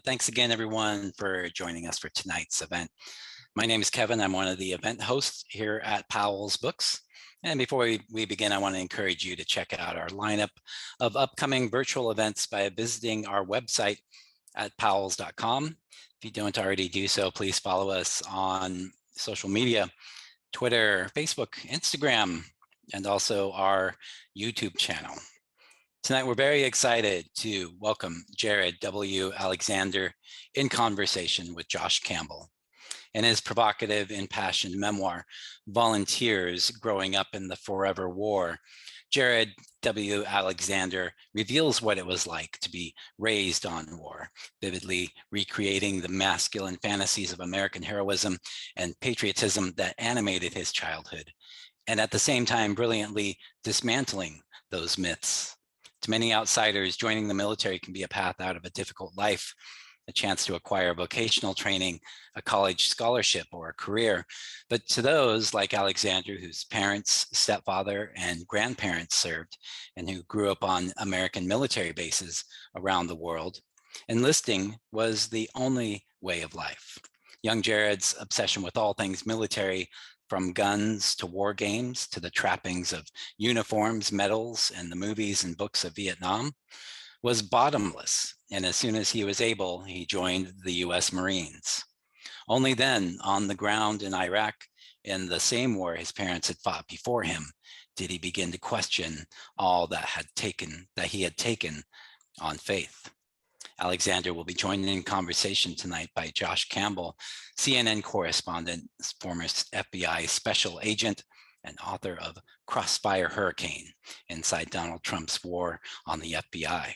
Thanks again, everyone, for joining us for tonight's event. My name is Kevin. I'm one of the event hosts here at Powell's Books. And before we begin, I want to encourage you to check out our lineup of upcoming virtual events by visiting our website at powells.com. If you don't already do so, please follow us on social media, Twitter, Facebook, Instagram, and also our YouTube channel. Tonight, we're very excited to welcome Jerad W. Alexander in conversation with Josh Campbell. In his provocative, impassioned memoir, Volunteers Growing Up in the Forever War, Jerad W. Alexander reveals what it was like to be raised on war, vividly recreating the masculine fantasies of American heroism and patriotism that animated his childhood, and at the same time, brilliantly dismantling those myths. To many outsiders, joining the military can be a path out of a difficult life, a chance to acquire vocational training, a college scholarship, or a career. But to those like Alexander, whose parents, stepfather, and grandparents served, and who grew up on American military bases around the world, enlisting was the only way of life. Young Jared's obsession with all things military, from guns to war games to the trappings of uniforms, medals, and the movies and books of Vietnam, was bottomless. And as soon as he was able, he joined the US Marines. Only then, on the ground in Iraq, in the same war his parents had fought before him, did he begin to question all that he had taken on faith. Alexander will be joined in conversation tonight by Josh Campbell, CNN correspondent, former FBI special agent, and author of Crossfire Hurricane, Inside Donald Trump's War on the FBI.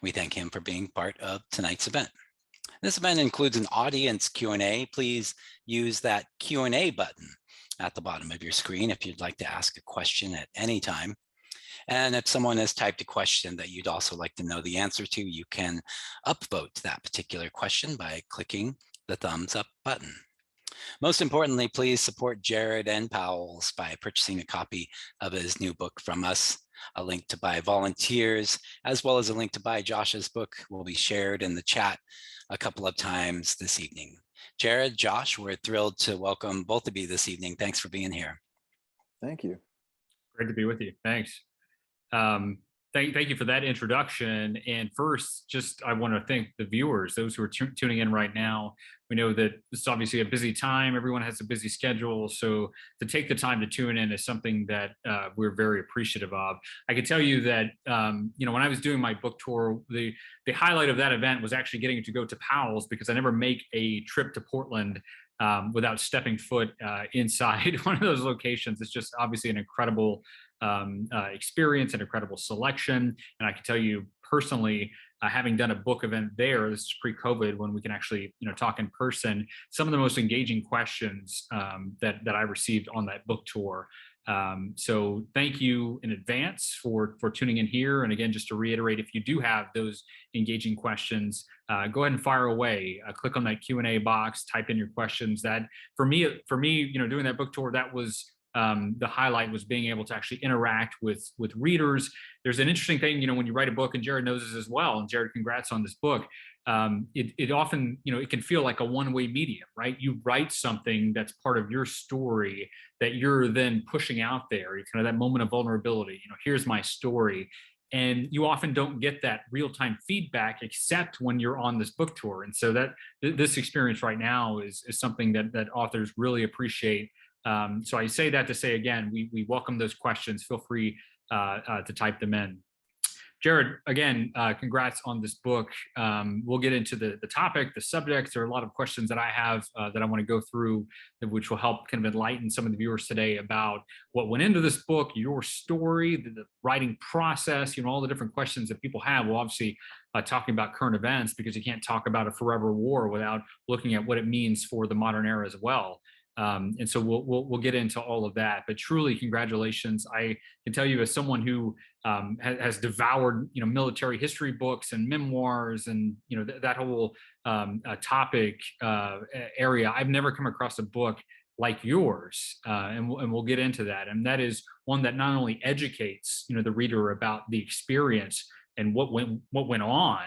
We thank him for being part of tonight's event. This event includes an audience Q&A. Please use that Q&A button at the bottom of your screen if you'd like to ask a question at any time. And if someone has typed a question that you'd also like to know the answer to, you can upvote that particular question by clicking the thumbs up button. Most importantly, please support Jerad and Powell's by purchasing a copy of his new book from us. A link to buy Volunteers, as well as a link to buy Josh's book, will be shared in the chat a couple of times this evening. Jerad, Josh, we're thrilled to welcome both of you this evening. Thanks for being here. Thank you. Great to be with you. Thanks. Thank you for that introduction. And first, I want to thank the viewers, those who are tuning in right now. We know that it's obviously a busy time. Everyone has a busy schedule. So to take the time to tune in is something that we're very appreciative of. I can tell you that, when I was doing my book tour, the highlight of that event was actually getting to go to Powell's, because I never make a trip to Portland without stepping foot inside one of those locations. It's just obviously an incredible experience, an incredible selection. And I can tell you personally, having done a book event there, this is pre-COVID, when we can actually talk in person, some of the most engaging questions that I received on that book tour. So thank you in advance for tuning in here. And again, just to reiterate, if you do have those engaging questions, go ahead and fire away. Click on that Q&A box, type in your questions. That for me, doing that book tour, that was the highlight, was being able to actually interact with readers. There's an interesting thing, when you write a book, and Jerad knows this as well. And Jerad, congrats on this book. It often, it can feel like a one-way medium, right? You write something that's part of your story that you're then pushing out there. You kind of that moment of vulnerability. Here's my story. And you often don't get that real-time feedback except when you're on this book tour. And so that this experience right now is something that authors really appreciate. So I say that to say, again, we welcome those questions. Feel free to type them in. Jerad, again, congrats on this book. We'll get into the topic, the subjects. There are a lot of questions that I have that I want to go through, which will help kind of enlighten some of the viewers today about what went into this book, your story, the writing process, all the different questions that people have. Well, obviously, talking about current events, because you can't talk about a forever war without looking at what it means for the modern era as well. And so we'll get into all of that, but truly congratulations. I can tell you, as someone who has devoured military history books and memoirs and that whole topic area, I've never come across a book like yours, and we'll get into that. And that is one that not only educates the reader about the experience, and what went on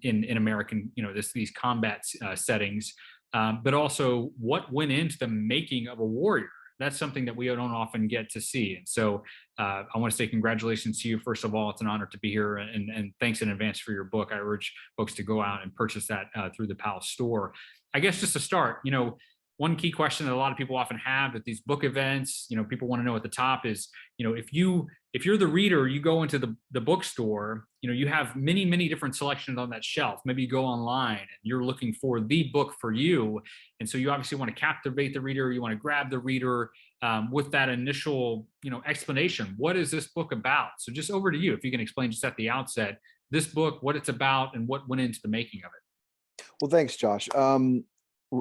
in American, these combat settings, but also what went into the making of a warrior. That's something that we don't often get to see. And so I want to say congratulations to you. First of all, it's an honor to be here, and thanks in advance for your book. I urge folks to go out and purchase that through the Powell store. I guess just to start, one key question that a lot of people often have at these book events, people want to know at the top is, if you're the reader, you go into the bookstore, you have many, many different selections on that shelf. Maybe you go online and you're looking for the book for you. And so you obviously want to captivate the reader. You want to grab the reader with that initial, explanation. What is this book about? So just over to you, if you can explain just at the outset, this book, what it's about and what went into the making of it. Well, thanks, Josh.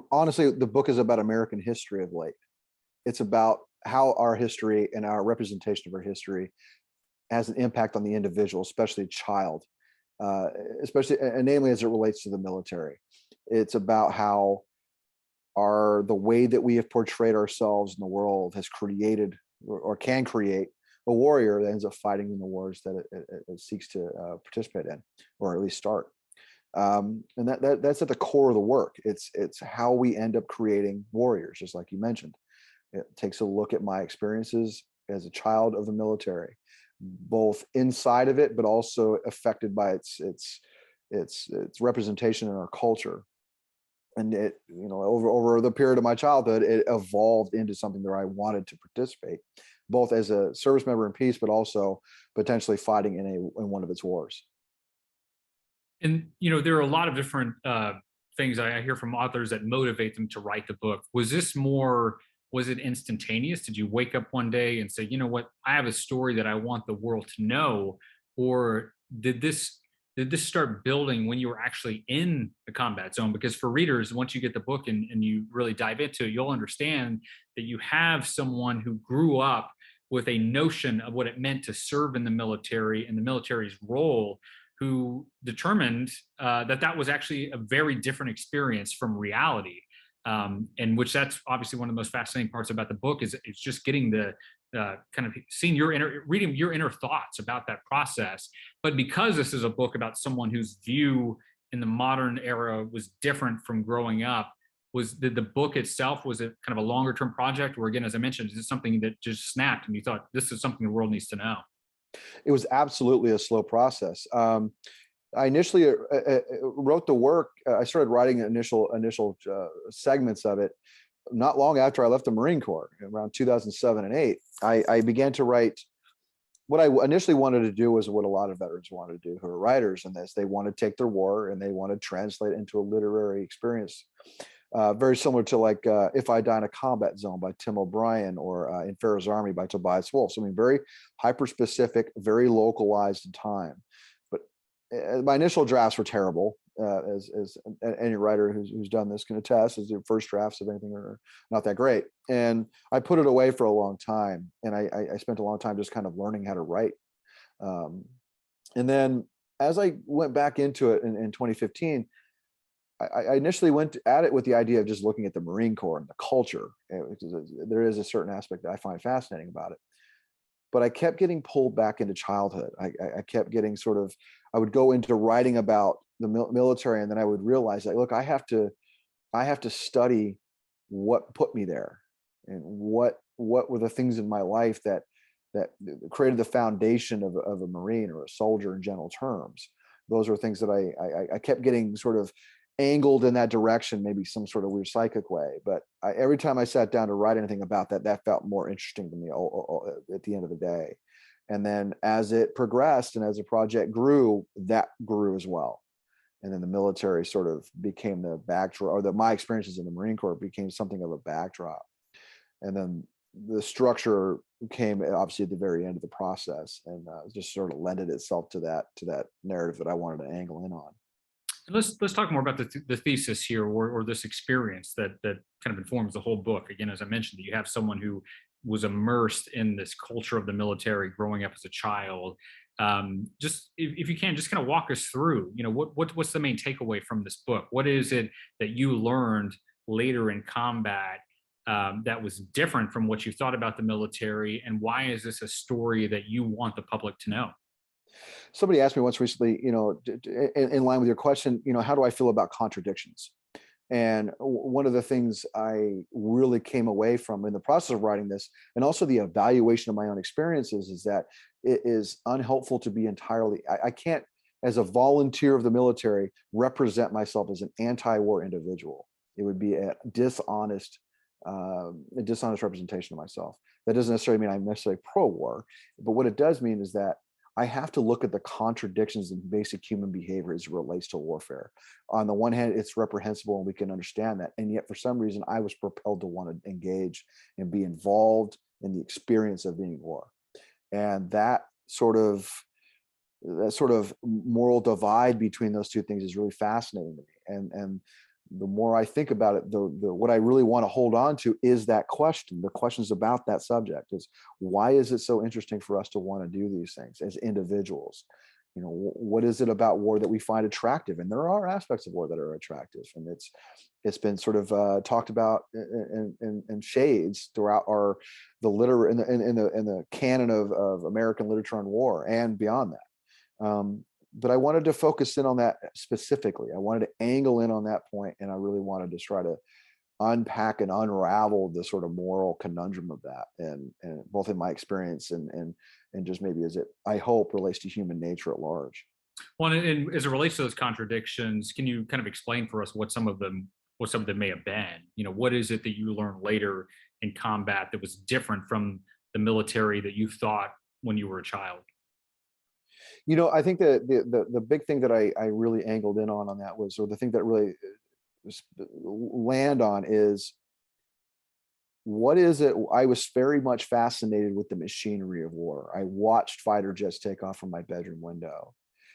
Honestly, the book is about American history of late. It's about how our history and our representation of our history has an impact on the individual, especially child, especially and namely as it relates to the military. It's about how the way that we have portrayed ourselves in the world has created or can create a warrior that ends up fighting in the wars that it seeks to participate in, or at least start. And that's at the core of the work. It's how we end up creating warriors, just like you mentioned. It takes a look at my experiences as a child of the military, both inside of it, but also affected by its representation in our culture. And it, over the period of my childhood, it evolved into something that I wanted to participate, both as a service member in peace, but also potentially fighting in one of its wars. And there are a lot of different things I hear from authors that motivate them to write the book. Was it instantaneous? Did you wake up one day and say, you know what, I have a story that I want the world to know? Or did this start building when you were actually in the combat zone? Because for readers, once you get the book and you really dive into it, you'll understand that you have someone who grew up with a notion of what it meant to serve in the military and the military's role, who determined that was actually a very different experience from reality. And which that's obviously one of the most fascinating parts about the book is it's just getting the kind of seeing reading your inner thoughts about that process. But because this is a book about someone whose view in the modern era was different from growing up, the book itself, was it kind of a longer term project? Or again, as I mentioned, is it something that just snapped and you thought this is something the world needs to know? It was absolutely a slow process. I initially wrote the work. I started writing initial segments of it not long after I left the Marine Corps, around 2007 and 8. I began to write. What I initially wanted to do was what a lot of veterans wanted to do who are writers in this. They want to take their war and they want to translate it into a literary experience. Very similar to like If I Die in a Combat Zone by Tim O'Brien, or In Pharaoh's Army by Tobias Wolff. So, I mean, very hyper-specific, very localized in time. But my initial drafts were terrible, as any writer who's done this can attest, as your first drafts of anything are not that great. And I put it away for a long time. And I spent a long time just kind of learning how to write. And then as I went back into it in 2015, I initially went at it with the idea of just looking at the Marine Corps and the culture. There is a certain aspect that I find fascinating about it. But I kept getting pulled back into childhood. I kept getting I would go into writing about the military, and then I would realize that, look, I have to study what put me there, and what were the things in my life that created the foundation of a Marine or a soldier in general terms. Those are things that I kept getting sort of angled in that direction, maybe some sort of weird psychic way. But every time I sat down to write anything about that felt more interesting to me at the end of the day. And then as it progressed and as the project grew, that grew as well. And then the military sort of became the backdrop, or my experiences in the Marine Corps became something of a backdrop. And then the structure came obviously at the very end of the process, and just sort of lended itself to that narrative that I wanted to angle in on. Let's talk more about the thesis here, or this experience that kind of informs the whole book. Again, as I mentioned, you have someone who was immersed in this culture of the military growing up as a child. Just if you can, just kind of walk us through, what's the main takeaway from this book? What is it that you learned later in combat that was different from what you thought about the military, and why is this a story that you want the public to know? Somebody asked me once recently, in line with your question, how do I feel about contradictions? And one of the things I really came away from in the process of writing this, and also the evaluation of my own experiences, is that it is unhelpful to be entirely, I can't, as a volunteer of the military, represent myself as an anti-war individual. It would be a dishonest representation of myself. That doesn't necessarily mean I'm necessarily pro-war, but what it does mean is that I have to look at the contradictions in basic human behavior as it relates to warfare. On the one hand, it's reprehensible and we can understand that. And yet for some reason, I was propelled to want to engage and be involved in the experience of being at war. And that sort of moral divide between those two things is really fascinating to me. And the more I think about it, what I really want to hold on to is that question. The questions about that subject is, why is it so interesting for us to want to do these things as individuals? What is it about war that we find attractive? And there are aspects of war that are attractive, and it's been sort of talked about in shades throughout the canon of American literature on war and beyond that. But I wanted to focus in on that specifically. I wanted to angle in on that point, and I really wanted to try to unpack and unravel the sort of moral conundrum of that, and both in my experience and just maybe as it, I hope, relates to human nature at large. Well, and as it relates to those contradictions, can you kind of explain for us what some of them may have been? What is it that you learned later in combat that was different from the military that you thought when you were a child? I think that the big thing that I really angled in on that was, or the thing that really land on, is what is it? I was very much fascinated with the machinery of war. I watched fighter jets take off from my bedroom window.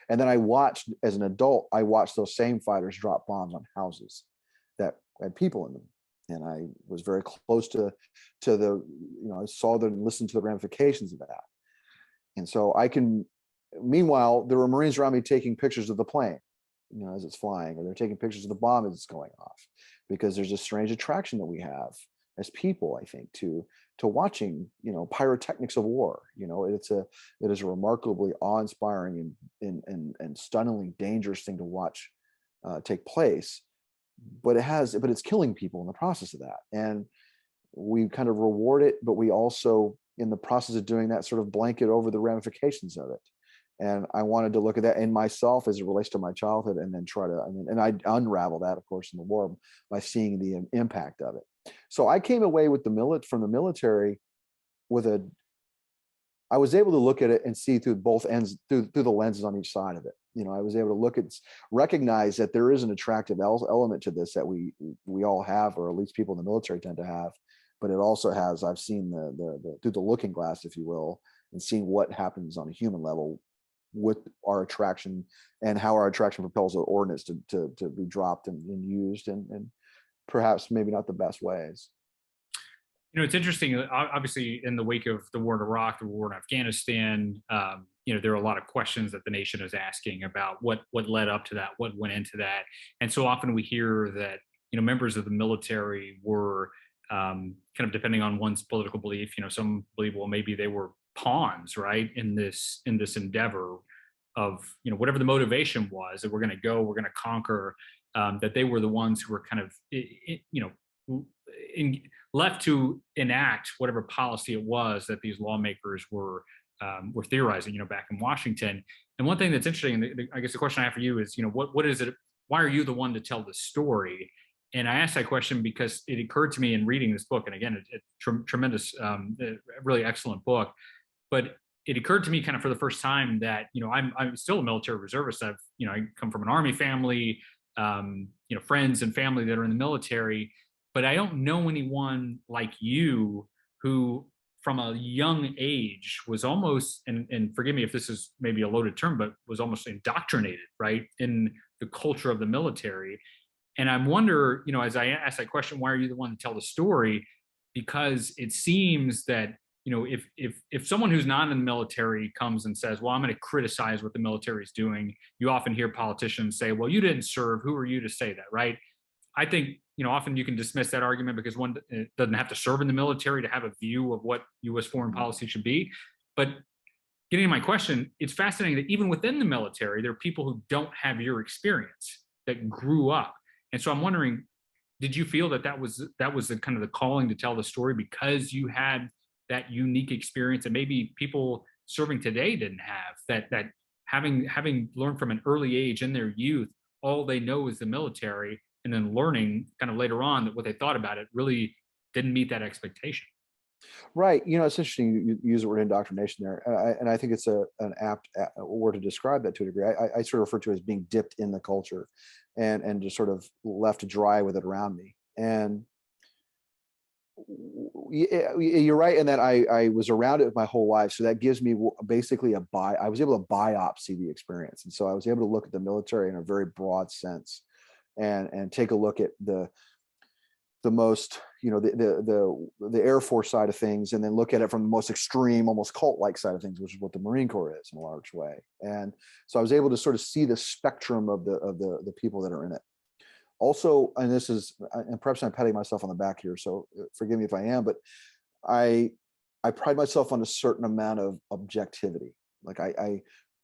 And then as an adult, I watched those same fighters drop bombs on houses that had people in them. And I was very close to I saw and listened to the ramifications of that. And so meanwhile, there were Marines around me taking pictures of the plane, as it's flying, or they're taking pictures of the bomb as it's going off, because there's a strange attraction that we have as people, I think, to watching, pyrotechnics of war. It is a remarkably awe-inspiring and stunningly dangerous thing to watch take place, but it's killing people in the process of that. And we kind of reward it, but we also, in the process of doing that, sort of blanket over the ramifications of it. And I wanted to look at that in myself as it relates to my childhood, and then and I unravel that, of course, in the war by seeing the impact of it. So I came away with from the military I was able to look at it and see through both ends, through the lenses on each side of it. I was able to recognize that there is an attractive element to this that we all have, or at least people in the military tend to have. But it also has, I've seen through the looking glass, if you will, and seen what happens on a human level with our attraction, and how our attraction propels the ordnance to be dropped and used, and perhaps maybe not the best ways. It's interesting. Obviously, in the wake of the war in Iraq, the war in Afghanistan, there are a lot of questions that the nation is asking about what led up to that, what went into that, and so often we hear that members of the military were kind of, depending on one's political belief, some believe, well, maybe they were pawns, right, in this endeavor of whatever the motivation was, that we're going to conquer, that they were the ones who were kind of left to enact whatever policy it was that these lawmakers were theorizing, back in Washington. And one thing that's interesting, I guess the question I have for you is, what is it? Why are you the one to tell the story? And I asked that question because it occurred to me in reading this book, and again, it's tremendous, really excellent book. But it occurred to me kind of for the first time that, I'm still a military reservist. I come from an Army family, friends and family that are in the military, but I don't know anyone like you who, from a young age, was almost, and forgive me if this is maybe a loaded term, but was almost indoctrinated, right, in the culture of the military. And I wonder, as I ask that question, why are you the one to tell the story? Because it seems that, if someone who's not in the military comes and says, well, I'm going to criticize what the military is doing, you often hear politicians say, well, you didn't serve. Who are you to say that, right? I think, often you can dismiss that argument because one doesn't have to serve in the military to have a view of what U.S. foreign policy should be. But getting to my question, it's fascinating that even within the military, there are people who don't have your experience that grew up. And so I'm wondering, did you feel that that was the kind of the calling to tell the story because you had that unique experience that maybe people serving today didn't have, that having learned from an early age in their youth, all they know is the military, and then learning kind of later on that what they thought about it really didn't meet that expectation? Right. It's interesting you use the word indoctrination there. And I think it's an apt word to describe that to a degree. I sort of refer to it as being dipped in the culture and just sort of left dry with it around me. And you're right in that I was around it my whole life. So that gives me basically I was able to biopsy the experience. And so I was able to look at the military in a very broad sense and take a look at the most, the Air Force side of things, and then look at it from the most extreme, almost cult-like side of things, which is what the Marine Corps is in a large way. And so I was able to sort of see the spectrum of the people that are in it. Also, and this is, and perhaps I'm patting myself on the back here, so forgive me if I am, but I pride myself on a certain amount of objectivity. Like I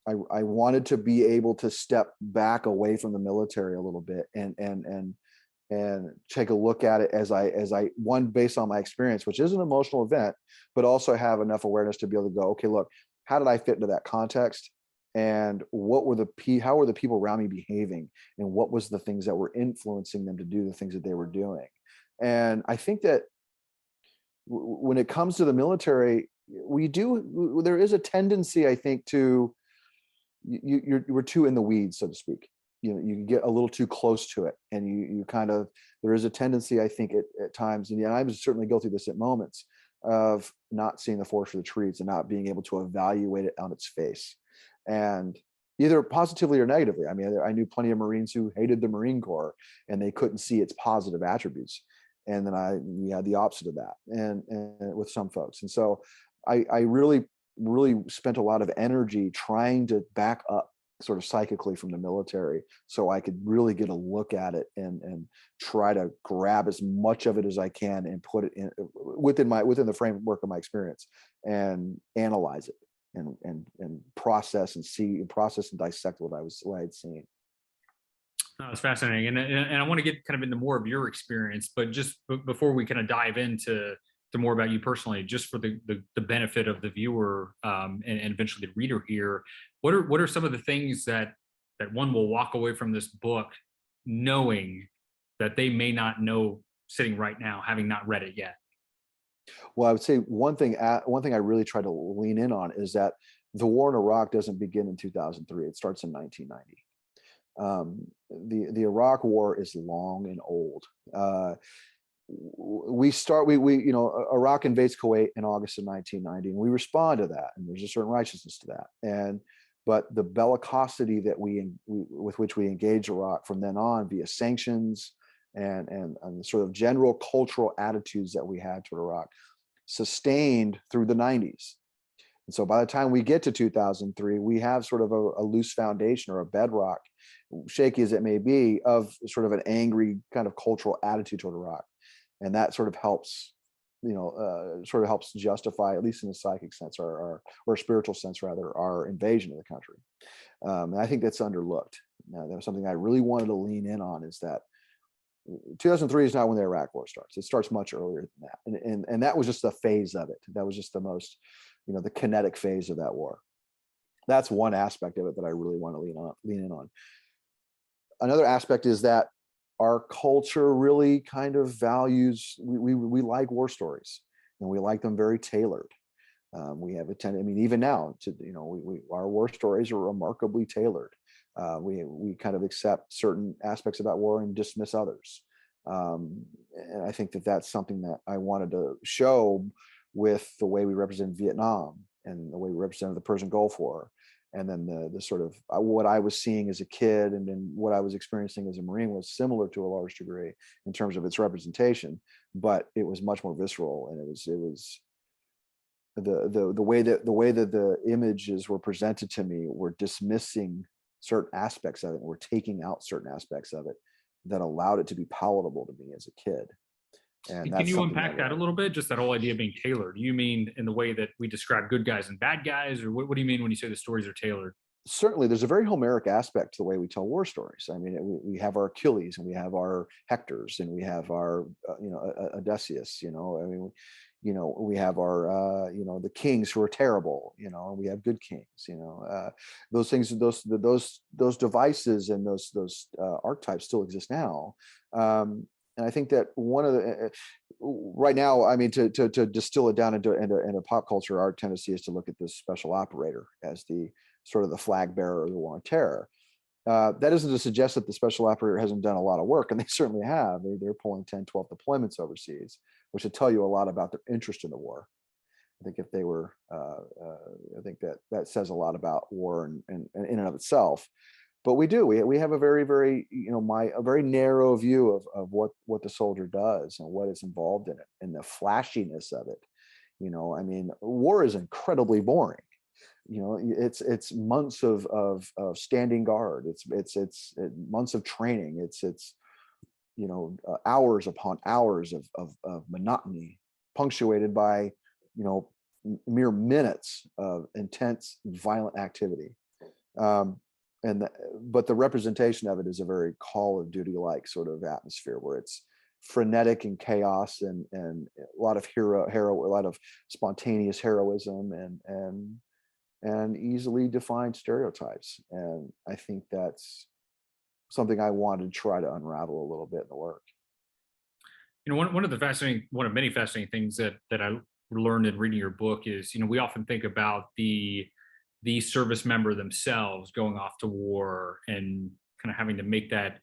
wanted to be able to step back away from the military a little bit and take a look at it as I one, based on my experience, which is an emotional event, but also have enough awareness to be able to go, okay, look, how did I fit into that context? And how were the people around me behaving? And what was the things that were influencing them to do the things that they were doing? And I think that when it comes to the military, there is a tendency, I think, to, we're too in the weeds, so to speak. You get a little too close to it, and you kind of, there is a tendency, I think, at times, and I was certainly guilty of this at moments, of not seeing the forest for the trees and not being able to evaluate it on its face, and either positively or negatively. I mean, I knew plenty of Marines who hated the Marine Corps and they couldn't see its positive attributes, and then we had the opposite of that, and with some folks, and so I really spent a lot of energy trying to back up sort of psychically from the military, so I could really get a look at it and try to grab as much of it as I can and put it in within the framework of my experience and analyze it and process and dissect what I had seen. No, it's fascinating, and I want to get kind of into more of your experience, but just before we kind of dive into more about you personally, just for the benefit of the viewer, and eventually the reader here, what are some of the things that one will walk away from this book knowing that they may not know sitting right now, having not read it yet? Well, I would say one thing I really try to lean in on is that the war in Iraq doesn't begin in 2003. It starts in 1990. The Iraq War is long and old. Iraq invades Kuwait in August of 1990, and we respond to that, and there's a certain righteousness to that. But the bellicosity that with which we engage Iraq from then on via sanctions and the sort of general cultural attitudes that we had toward Iraq sustained through the 90s. And so by the time we get to 2003, we have sort of a loose foundation or a bedrock, shaky as it may be, of sort of an angry kind of cultural attitude toward Iraq. And that sort of helps, justify, at least in a psychic sense, or spiritual sense rather, our invasion of the country. And I think that's underlooked. Now, that was something I really wanted to lean in on, is that 2003 is not when the Iraq War starts. It starts much earlier than that. And that was just a phase of it. That was just the most, the kinetic phase of that war. That's one aspect of it that I really want to lean in on. Another aspect is that our culture really kind of values, we like war stories, and we like them very tailored. We have a tendency, I mean, even now, our war stories are remarkably tailored. We kind of accept certain aspects about war and dismiss others. And I think that that's something that I wanted to show with the way we represent Vietnam and the way we represented the Persian Gulf War. And then the sort of what I was seeing as a kid and then what I was experiencing as a Marine was similar to a large degree in terms of its representation, but it was much more visceral, and it was the way that the images were presented to me were dismissing certain aspects of it, and were taking out certain aspects of it that allowed it to be palatable to me as a kid. And Can that's you something unpack that a little bit? Just that whole idea of being tailored. Do you mean in the way that we describe good guys and bad guys, or what do you mean when you say the stories are tailored? Certainly there's a very Homeric aspect to the way we tell war stories. I mean, we have our Achilles and we have our Hectors and we have our, Odysseus, I mean, we have our, the kings who are terrible, and we have good kings, those things, those devices and those archetypes still exist now. And I think that one of the right now, I mean, to distill it down into pop culture, our tendency is to look at this special operator as the sort of the flag bearer of the war on terror. That isn't to suggest that the special operator hasn't done a lot of work, and they certainly have. They're pulling 10, 12 deployments overseas, which would tell you a lot about their interest in the war. I think if they were, I think that says a lot about war and in and of itself. But we have a very, very, a very narrow view of what the soldier does and what is involved in it and the flashiness of it. I mean, war is incredibly boring. It's months of standing guard. It's months of training. It's hours upon hours of monotony, punctuated by mere minutes of intense violent activity. But the representation of it is a very Call of Duty like sort of atmosphere where it's frenetic and chaos and a lot of a lot of spontaneous heroism and easily defined stereotypes. And I think that's something I wanted to try to unravel a little bit in the work. One of many fascinating things that I learned in reading your book is, we often think about the service member themselves going off to war and kind of having to make that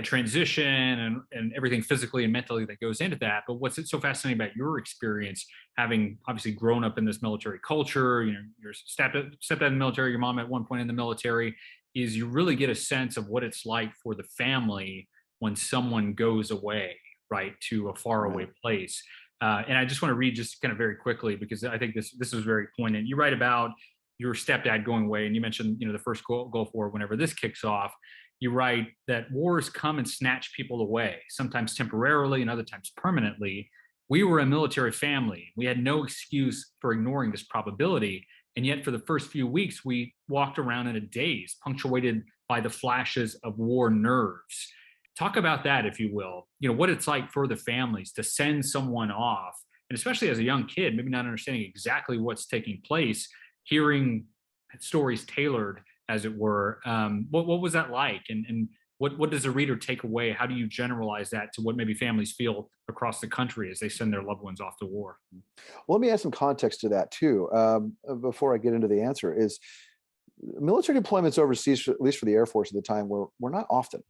transition and everything physically and mentally that goes into that. But what's so fascinating about your experience, having obviously grown up in this military culture, your stepdad in the military, your mom at one point in the military, is you really get a sense of what it's like for the family when someone goes away, right, to a faraway place. And I just want to read just kind of very quickly, because I think this is very poignant. You write about your stepdad going away, and you mentioned, the first Gulf War, whenever this kicks off. You write that wars come and snatch people away, sometimes temporarily and other times permanently. We were a military family. We had no excuse for ignoring this probability. And yet for the first few weeks, we walked around in a daze, punctuated by the flashes of war nerves. Talk about that, if you will, what it's like for the families to send someone off, and especially as a young kid, maybe not understanding exactly what's taking place, hearing stories tailored, as it were. What was that like? And what does the reader take away? How do you generalize that to what maybe families feel across the country as they send their loved ones off to war? Well, let me add some context to that too. Before I get into the answer, is military deployments overseas, at least for the Air Force at the time, were not often.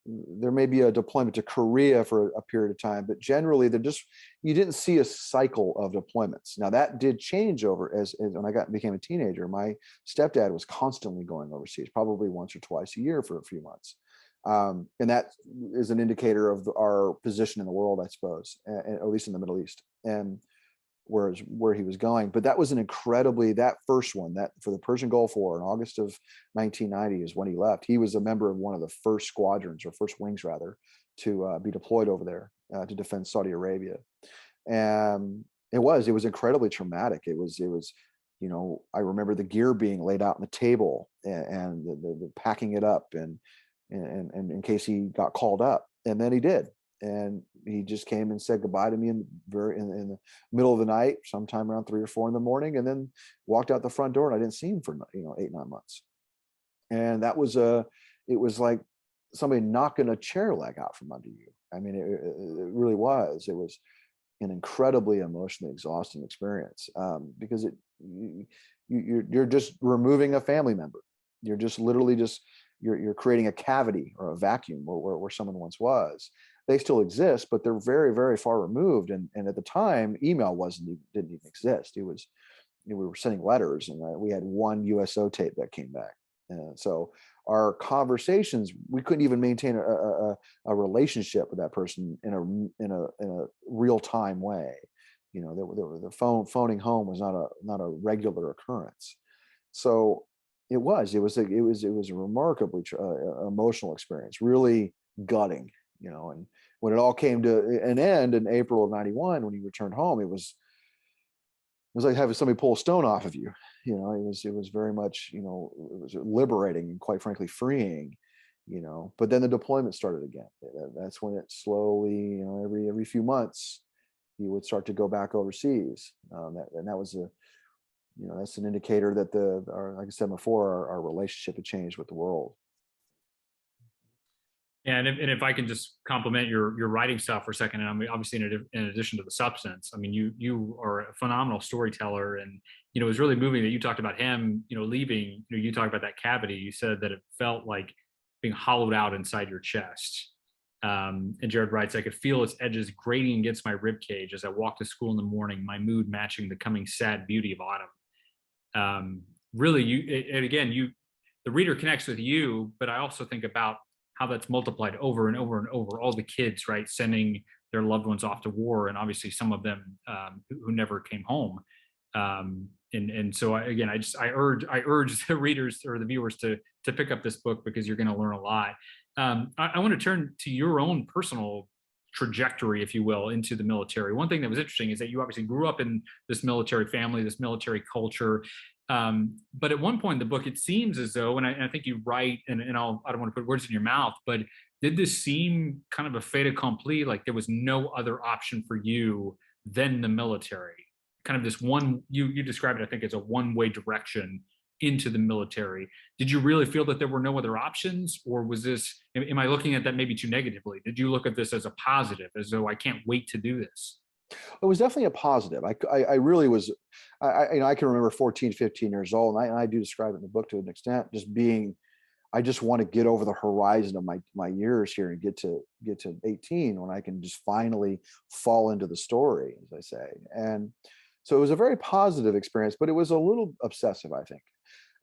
There may be a deployment to Korea for a period of time, but generally you didn't see a cycle of deployments. Now that did change over as when I became a teenager. My stepdad was constantly going overseas, probably once or twice a year for a few months. And that is an indicator of our position in the world, I suppose, at least in the Middle East. And where he was going. But that was that first one, that for the Persian Gulf War in August of 1990 is when he left. He was a member of one of the first squadrons, or first wings rather, to be deployed over there to defend Saudi Arabia. And it was incredibly traumatic. It was I remember the gear being laid out on the table and the packing it up and in case he got called up. And then he did. And he just came and said goodbye to me in the middle of the night, sometime around 3 or 4 in the morning, and then walked out the front door. And I didn't see him for 8, 9 months. And it was like somebody knocking a chair leg out from under you. I mean, it really was. It was an incredibly emotionally exhausting experience because you're just removing a family member. You're just literally you're creating a cavity or a vacuum where someone once was. They still exist, but they're very, very far removed. And at the time, email didn't even exist. We were sending letters, and we had one USO tape that came back. So our conversations, we couldn't even maintain a relationship with that person in a real time way. The phoning home was not a regular occurrence. So it was a remarkably emotional experience, really gutting. And when it all came to an end in April of 91, when he returned home, it was like having somebody pull a stone off of you. You know, it was very much, you know, it was liberating and quite frankly freeing, you know. But then the deployment started again. That's when it slowly, you know, every few months he would start to go back overseas. And that was you know, that's an indicator that like I said before, our relationship had changed with the world. And if I can just compliment your writing style for a second, and I mean, obviously in addition to the substance, I mean, you are a phenomenal storyteller, and you know, it was really moving that you talked about him, you know, leaving. You know, you talked about that cavity. You said that it felt like being hollowed out inside your chest. And Jerad writes, I could feel its edges grating against my rib cage as I walked to school in the morning, my mood matching the coming sad beauty of autumn. Really, and again, the reader connects with you, but I also think about how that's multiplied over and over and over. All the kids, right, sending their loved ones off to war, and obviously some of them who never came home. And so I urge the readers or the viewers to pick up this book, because you're going to learn a lot. I want to turn to your own personal trajectory, if you will, into the military. One thing that was interesting is that you obviously grew up in this military family, this military culture. But at one point in the book, it seems as though, and I think you write, and I don't want to put words in your mouth, but did this seem kind of a fait accompli, like there was no other option for you than the military? Kind of this one, you described it, I think, as a one-way direction into the military. Did you really feel that there were no other options, or was this, am I looking at that maybe too negatively? Did you look at this as a positive, as though I can't wait to do this? It was definitely a positive. I really was, you know, I can remember 14, 15 years old, and I do describe it in the book to an extent, just being, I just want to get over the horizon of my years here and get to 18, when I can just finally fall into the story, as I say. And so it was a very positive experience, but it was a little obsessive, I think.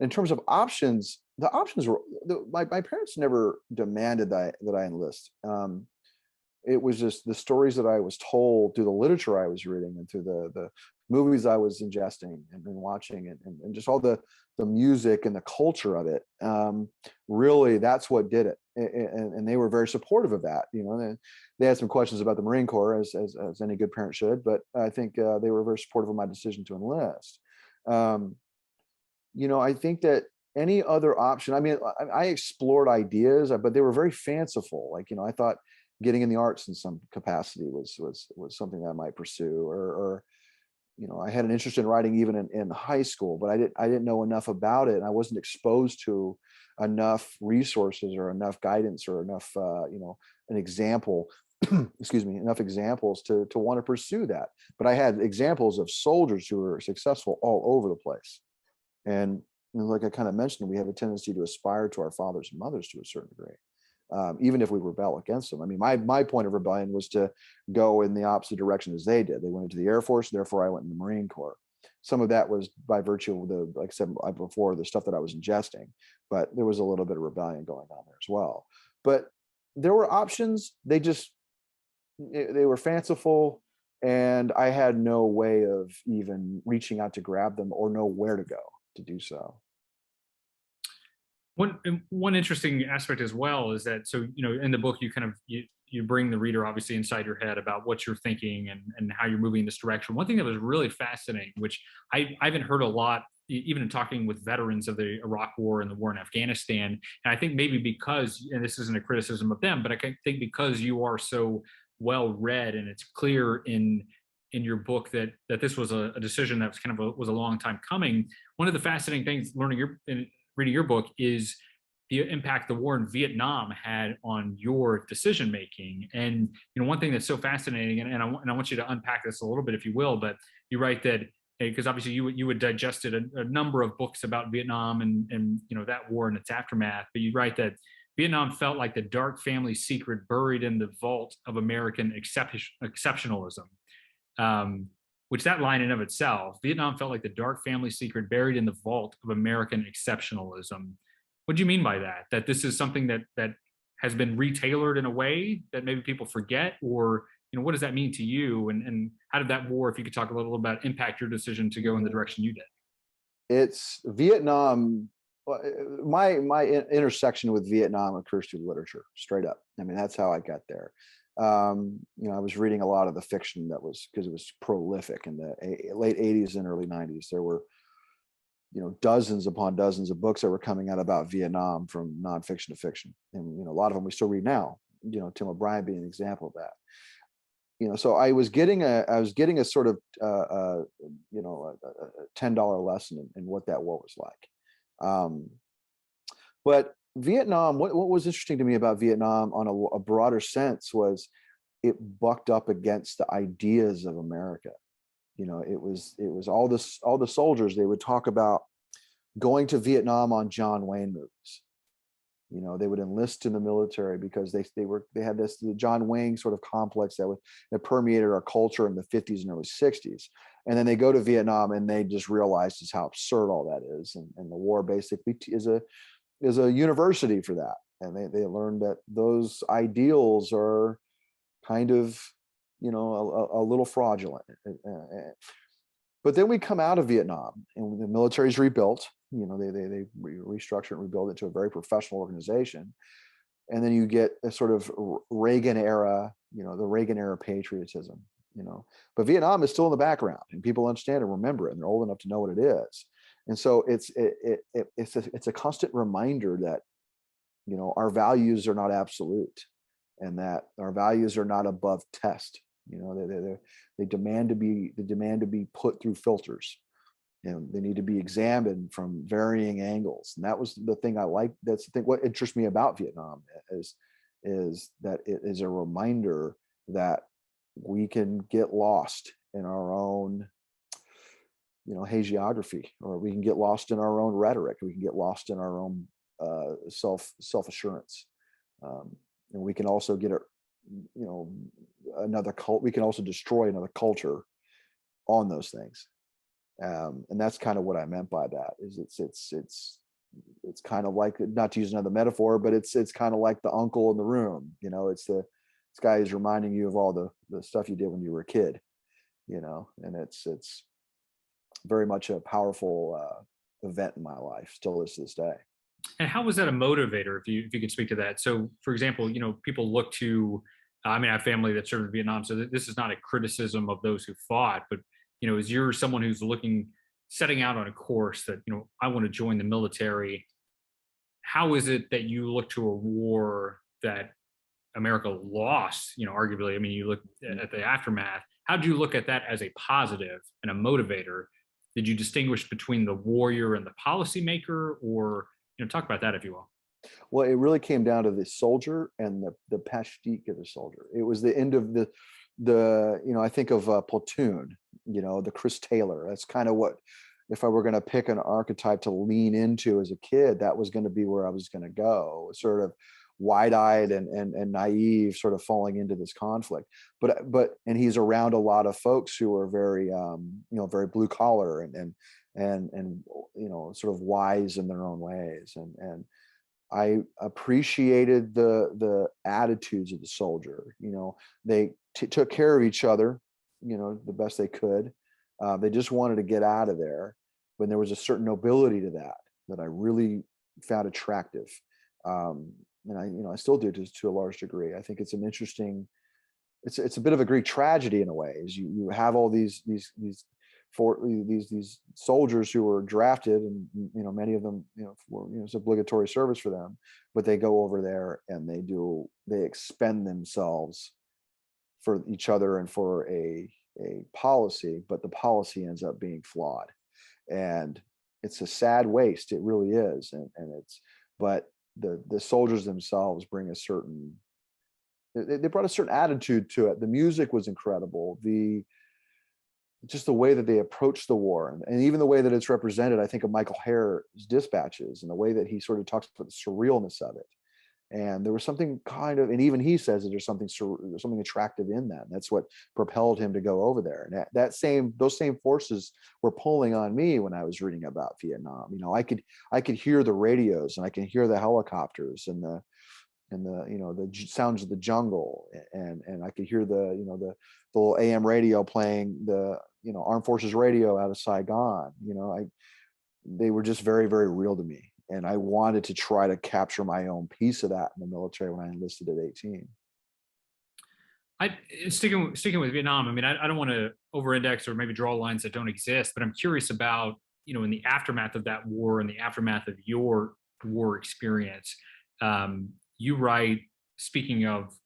In terms of options, the options were, my parents never demanded that I enlist. It was just the stories that I was told through the literature I was reading and through the movies I was ingesting and watching, and just all the music and the culture of it. Really, that's what did it. And they were very supportive of that. You know, they had some questions about the Marine Corps, as any good parent should, but I think they were very supportive of my decision to enlist. You know, I think that any other option, I mean, I explored ideas, but they were very fanciful. Like, you know, I thought getting in the arts in some capacity was something that I might pursue, or you know, I had an interest in writing even in high school, but I didn't know enough about it, and I wasn't exposed to enough resources or enough guidance or enough you know, an example excuse me, enough examples to want to pursue that. But I had examples of soldiers who were successful all over the place. And you know, like I kind of mentioned, we have a tendency to aspire to our fathers and mothers to a certain degree. Even if we rebel against them. I mean, my point of rebellion was to go in the opposite direction as they did. They went into the Air Force, therefore I went in the Marine Corps. Some of that was by virtue of the, like I said before, the stuff that I was ingesting, but there was a little bit of rebellion going on there as well. But there were options. They were fanciful, and I had no way of even reaching out to grab them or know where to go to do so. One interesting aspect as well is that, so, you know, in the book, you kind of, you bring the reader obviously inside your head about what you're thinking and how you're moving in this direction. One thing that was really fascinating, which I haven't heard a lot, even in talking with veterans of the Iraq War and the war in Afghanistan, and I think maybe because, and this isn't a criticism of them, but I think because you are so well read, and it's clear in your book that this was a decision that was kind of was a long time coming. One of the fascinating things reading your book is the impact the war in Vietnam had on your decision making. And you know, one thing that's so fascinating, and I want you to unpack this a little bit, if you will, but you write that, because obviously you had digested a number of books about Vietnam and you know, that war and its aftermath, but you write that Vietnam felt like the dark family secret buried in the vault of American exceptionalism. Which that line in of itself, Vietnam felt like the dark family secret buried in the vault of American exceptionalism. What do you mean by that? That this is something that has been retailored in a way that maybe people forget, or you know, what does that mean to you? And how did that war, if you could talk a little about, impact your decision to go in the direction you did? It's Vietnam. My intersection with Vietnam occurs through literature, straight up. I mean, that's how I got there. I was reading a lot of the fiction that was, because it was prolific in the late 80s and early 90s. There were, dozens upon dozens of books that were coming out about Vietnam, from nonfiction to fiction. And, a lot of them we still read now, Tim O'Brien being an example of that. So I was getting a sort of, a $10 lesson in what that war was like. But Vietnam, what was interesting to me about Vietnam on a broader sense was it bucked up against the ideas of America. It was all the soldiers, they would talk about going to Vietnam on John Wayne movies. They would enlist in the military because they had the John Wayne sort of complex that permeated our culture in the 50s and early 60s. And then they go to Vietnam and they just realize just how absurd all that is. And the war basically is a university for that. And they learned that those ideals are kind of, a little fraudulent. But then we come out of Vietnam and the military's rebuilt. They restructure and rebuild it to a very professional organization. And then you get a sort of Reagan era, the Reagan era patriotism, but Vietnam is still in the background and people understand and remember it and they're old enough to know what it is. And so it's a constant reminder that, our values are not absolute and that our values are not above test. They demand to be put through filters. They need to be examined from varying angles. And that was the thing I like. That's the thing. What interests me about Vietnam is that it is a reminder that we can get lost in our own, hagiography, or we can get lost in our own rhetoric. We can get lost in our own self-assurance. And we can also get another cult. We can also destroy another culture on those things. And that's kind of what I meant by that. Is it's kind of like, not to use another metaphor, but it's kind of like the uncle in the room. This guy is reminding you of all the stuff you did when you were a kid. And it's very much a powerful event in my life, still is to this day. And how was that a motivator, if you could speak to that? So, for example, people look to, I have family that served in Vietnam, so this is not a criticism of those who fought, but, as you're someone who's setting out on a course that, I want to join the military, how is it that you look to a war that America lost, arguably? You look at the aftermath. How do you look at that as a positive and a motivator? Did you distinguish between the warrior and the policymaker, or talk about that, if you will? Well, it really came down to the soldier and the patriotic of the soldier. It was the end of I think of Platoon, the Chris Taylor. That's kind of what, if I were going to pick an archetype to lean into as a kid, that was going to be where I was going to go, sort of wide-eyed and naive, sort of falling into this conflict. But he's around a lot of folks who are very, very blue collar and sort of wise in their own ways. And I appreciated the attitudes of the soldier. They took care of each other, the best they could. They just wanted to get out of there. When there was a certain nobility to that I really found attractive. And I still do to a large degree. I think it's an interesting, it's a bit of a Greek tragedy in a way. Is you have all these soldiers who were drafted, and many of them it's obligatory service for them, but they go over there and they expend themselves for each other and for a policy, but the policy ends up being flawed, and it's a sad waste. It really is. But the soldiers themselves bring they brought a certain attitude to it. The music was incredible. Just the way that they approached the war, and even the way that it's represented. I think of Michael Hare's Dispatches, and the way that he sort of talks about the surrealness of it. And there was something kind of, and even he says that there's something attractive in that. That's what propelled him to go over there. And those same forces were pulling on me when I was reading about Vietnam. I could hear the radios, and I can hear the helicopters and the sounds of the jungle, and I could hear the little AM radio playing the Armed Forces radio out of Saigon. They were just very, very real to me. And I wanted to try to capture my own piece of that in the military when I enlisted at 18. Sticking with Vietnam, I mean, I don't want to over-index or maybe draw lines that don't exist, but I'm curious about, in the aftermath of that war and the aftermath of your war experience. You write, speaking of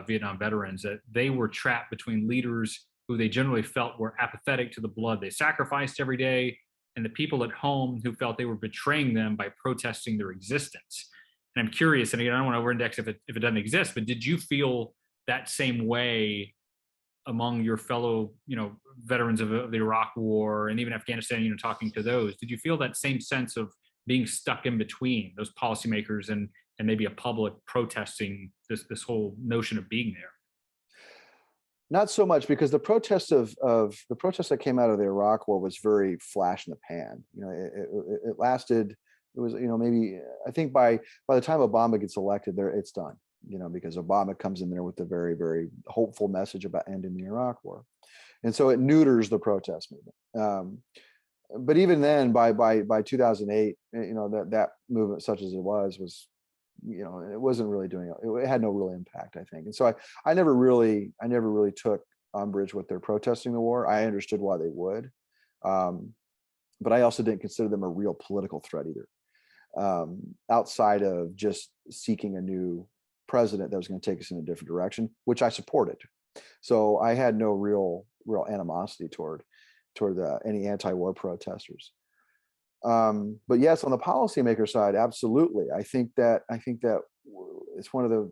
Vietnam veterans, that they were trapped between leaders who they generally felt were apathetic to the blood they sacrificed every day, and the people at home who felt they were betraying them by protesting their existence. And I'm curious, and again, I don't want to over-index if it doesn't exist, but did you feel that same way among your fellow, veterans of the Iraq War and even Afghanistan, talking to those? Did you feel that same sense of being stuck in between those policymakers and maybe a public protesting this whole notion of being there? Not so much, because the protest that came out of the Iraq War was very flash in the pan. It lasted. It was, maybe, I think by the time Obama gets elected, it's done. Because Obama comes in there with a very, very hopeful message about ending the Iraq War, and so it neuters the protest movement. But even then, by 2008, that movement, such as it was, it wasn't really doing it. It had no real impact, I think. And so I never really took umbrage with their protesting the war. I understood why they would, but I also didn't consider them a real political threat either, outside of just seeking a new president that was going to take us in a different direction, which I supported. So I had no real animosity toward any anti-war protesters. But yes, on the policymaker side, absolutely. I think that it's one of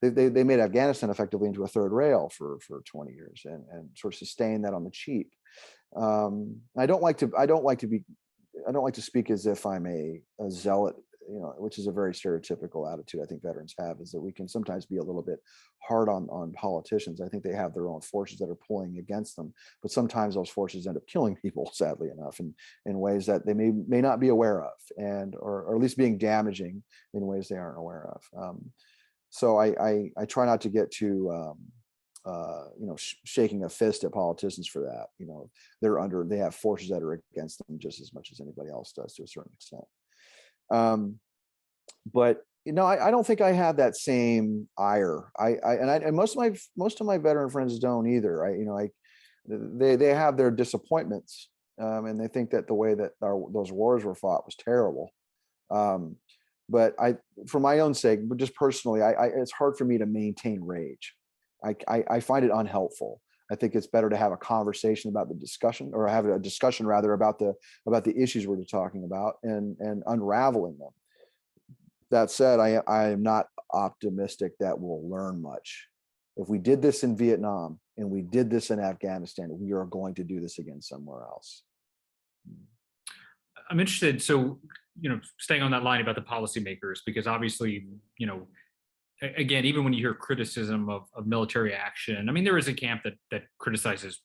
they made Afghanistan effectively into a third rail for 20 years and sort of sustained that on the cheap. I don't like to speak as if I'm a zealot, which is a very stereotypical attitude I think veterans have, is that we can sometimes be a little bit hard on politicians. I think they have their own forces that are pulling against them, but sometimes those forces end up killing people, sadly enough, in ways that they may not be aware of, or at least being damaging in ways they aren't aware of. So I try not to get too shaking a fist at politicians for that. They have forces that are against them just as much as anybody else does, to a certain extent. But I don't think I have that same ire. And most of my veteran friends don't either. They have their disappointments, and they think that the way that those wars were fought was terrible. But for my own sake, but just personally, it's hard for me to maintain rage. I find it unhelpful. I think it's better to have a conversation about the discussion, or have a discussion rather about the issues we're talking about, and unraveling them. That said, I am not optimistic that we'll learn much. If we did this in Vietnam and we did this in Afghanistan, we are going to do this again somewhere else. I'm interested. So, staying on that line about the policymakers, because obviously, again, even when you hear criticism of military action, I mean, there is a camp that criticizes,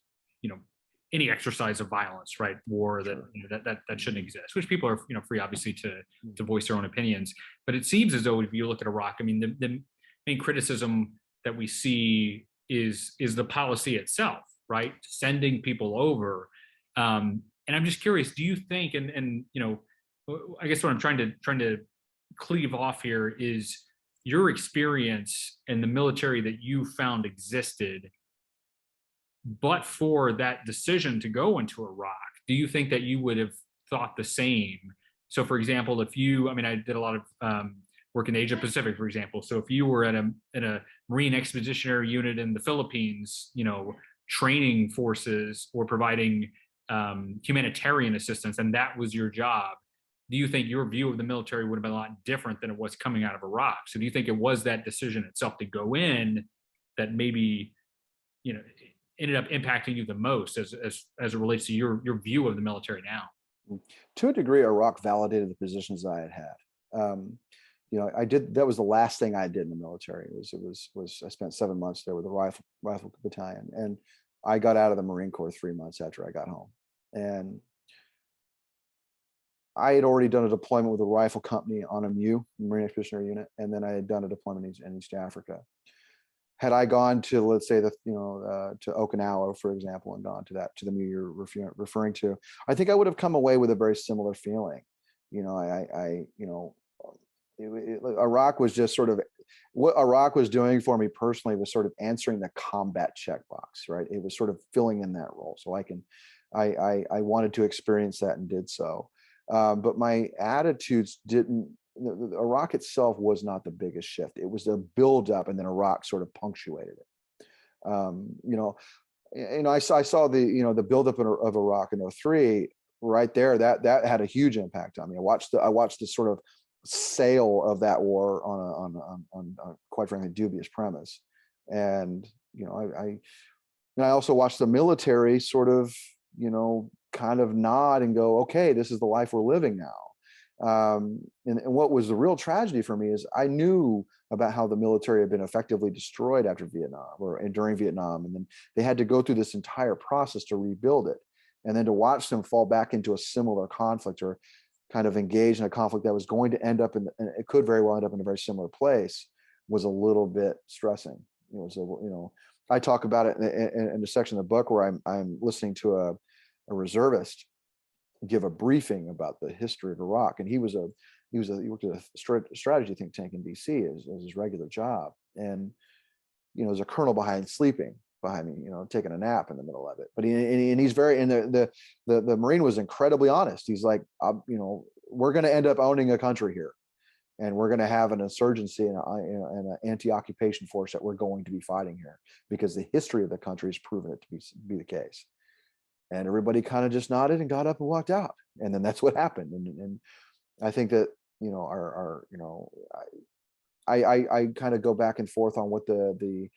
any exercise of violence, right? War, that, Sure. that shouldn't exist, which people are, free, obviously, to voice their own opinions. But it seems as though if you look at Iraq, I mean, the main criticism that we see is the policy itself, right? Sending people over. And I'm just curious, do you think, and I guess what I'm trying to cleave off here is your experience in the military that you found existed, but for that decision to go into Iraq, do you think that you would have thought the same? So, for example, I did a lot of work in Asia Pacific, for example. So if you were at a Marine Expeditionary Unit in the Philippines, training forces or providing humanitarian assistance, and that was your job, do you think your view of the military would have been a lot different than it was coming out of Iraq? So do you think it was that decision itself to go in that maybe, ended up impacting you the most as it relates to your view of the military now? To a degree, Iraq validated the positions I had. That was the last thing I did in the military. I spent 7 months there with the rifle battalion, and I got out of the Marine Corps 3 months after I got home. And I had already done a deployment with a rifle company on a Marine Expeditionary Unit, and then I had done a deployment in East Africa. Had I gone to, let's say, to Okinawa, for example, and gone to the MU you're referring to, I think I would have come away with a very similar feeling. Iraq was just sort of what Iraq was doing for me personally was sort of answering the combat checkbox, right? It was sort of filling in that role. So I wanted to experience that and did so. But my attitudes didn't, Iraq itself was not the biggest shift. It was the buildup, and then Iraq sort of punctuated it. I saw the, the buildup of Iraq in '03 right there. That had a huge impact on me. I watched the sort of sale of that war on quite frankly dubious premise, and I also watched the military sort of kind of nod and go, okay, this is the life we're living now. And what was the real tragedy for me is I knew about how the military had been effectively destroyed after Vietnam and during Vietnam, and then they had to go through this entire process to rebuild it, and then to watch them fall back into a similar conflict or kind of engage in a conflict that was going to end up and it could very well end up in a very similar place was a little bit stressing. It was I talk about it in a section of the book where I'm listening to a reservist give a briefing about the history of Iraq, and he worked at a strategy think tank in DC as his regular job, and there's a colonel sleeping behind me, taking a nap in the middle of it. But he's very, and the Marine was incredibly honest. He's like, we're going to end up owning a country here, and we're going to have an insurgency and an anti-occupation force that we're going to be fighting here because the history of the country has proven it to be the case. And everybody kind of just nodded and got up and walked out. And then that's what happened. And I think that, I kind of go back and forth on what the